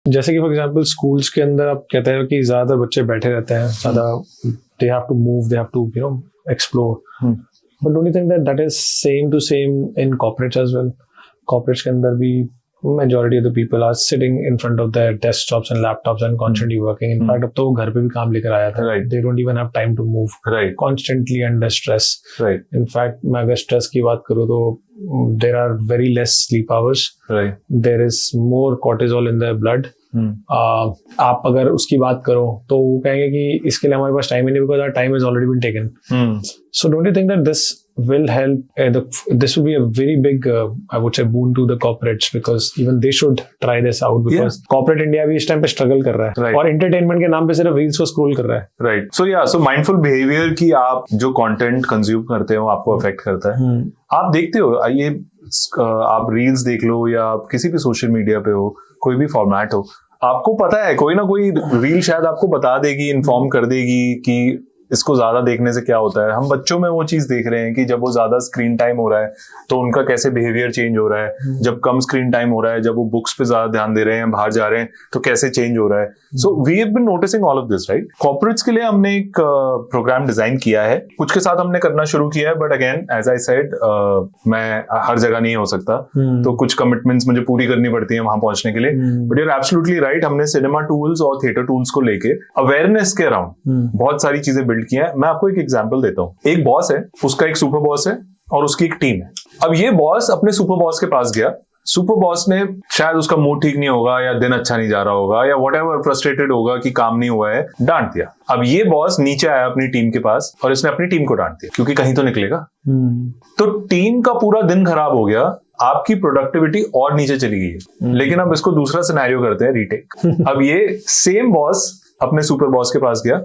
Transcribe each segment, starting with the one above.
जैसे कि for example schools के अंदर आप कहते हैं कि ज्यादातर बच्चे बैठे रहते हैं, ज्यादा they have to move, they have to explore, but don't you think that is same in corporates as well? Corporates के अंदर भी majority of the people are sitting in front of their desktops and laptops and constantly working. In fact, अब तो घर पे भी काम लेकर आया था. Right. They don't even have time to move. Right. Constantly under stress. Right. In fact, मैं अगर stress की बात करूँ तो there are very less sleep hours. Right. There is more cortisol in their blood. आप अगर उसकी बात करो तो वो कहेंगे कि इसके लिए हमारे पास टाइम ही नहीं, because our time has already been taken. So don't you think that this will help? This will be a very big, I would say, boon to the corporates, because even they should try this out, because corporate India भी इस time पे struggle कर रहा है, right. और entertainment के नाम पे सिर्फ reels को scroll कर रहा है. Right. So mindful behavior की आप जो content consume करते हो आपको affect करता है. आप देखते हो ये आप reels देख लो या आप किसी भी social media पे हो, कोई भी फॉर्मेट हो, आपको पता है कोई ना कोई रील शायद आपको बता देगी, इन्फॉर्म कर देगी कि इसको ज्यादा देखने से क्या होता है. हम बच्चों में वो चीज देख रहे हैं कि जब वो ज्यादा स्क्रीन टाइम हो रहा है तो उनका कैसे बिहेवियर चेंज हो रहा है, जब कम स्क्रीन टाइम हो रहा है, जब वो बुक्स पे ज्यादा ध्यान दे रहे हैं, बाहर जा रहे हैं तो कैसे चेंज हो रहा है. So we have been noticing all of this, right. Corporates के लिए हमने एक प्रोग्राम डिजाइन किया है, कुछ के साथ हमने करना शुरू किया है, but again as I said मैं हर जगह नहीं हो सकता, तो कुछ कमिटमेंट्स मुझे पूरी करनी पड़ती है वहां पहुंचने के लिए. But you are absolutely right, हमने सिनेमा टूल्स और थिएटर टूल्स को लेके अवेयरनेस के अराउंड बहुत सारी चीजें बिल्ड की है. मैं आपको एक एग्जांपल देता हूं. एक बॉस है, उसका एक सुपर बॉस है और उसकी एक टीम है. अब ये बॉस अपने सुपर बॉस के पास गया. सुपर बॉस ने शायद उसका मूड ठीक नहीं होगा या दिन अच्छा नहीं जा रहा होगा या व्हाटएवर, फ्रस्ट्रेटेड होगा कि काम नहीं हुआ है, डांट दिया. अब ये बॉस नीचे आया अपनी टीम के पास और इसने अपनी टीम को डांट दिया क्योंकि कहीं तो निकलेगा. तो टीम का पूरा दिन खराब हो गया, आपकी प्रोडक्टिविटी और नीचे चली गई है. लेकिन अब इसको दूसरा सिनेरियो करते हैं, रीटेक. अब ये सेम बॉस अपने सुपर बॉस के पास गया,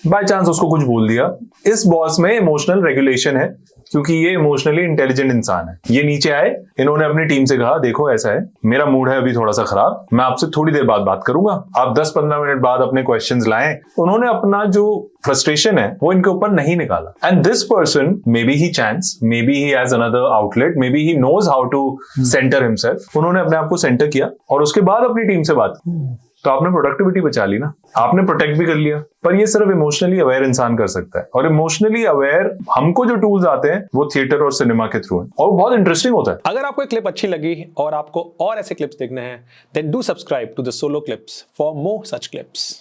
बाय चांस उसको कुछ बोल दिया. इस बॉस में इमोशनल रेगुलेशन है क्योंकि ये इमोशनली इंटेलिजेंट इंसान है. ये नीचे आए, इन्होंने अपनी टीम से कहा देखो ऐसा है, मेरा मूड है अभी थोड़ा सा खराब, मैं आपसे थोड़ी देर बाद बात करूंगा. आप 10-15 मिनट बाद अपने क्वेश्चंस लाएं. उन्होंने अपना जो फ्रस्ट्रेशन है वो इनके ऊपर नहीं निकाला. And this person may be he chances, may be he has another outlet, may be he knows how to centre himself. उन्होंने अपने आप को सेंटर किया और उसके बाद अपनी टीम से बात की. तो आपने प्रोडक्टिविटी बचा ली ना, आपने प्रोटेक्ट भी कर लिया. पर ये सिर्फ इमोशनली अवेयर इंसान कर सकता है, और इमोशनली अवेयर हमको जो टूल्स आते हैं वो थिएटर और सिनेमा के थ्रू है, और बहुत इंटरेस्टिंग होता है. अगर आपको एक क्लिप अच्छी लगी और आपको और ऐसे क्लिप्स देखने हैं, then do subscribe to the solo clips for more such clips.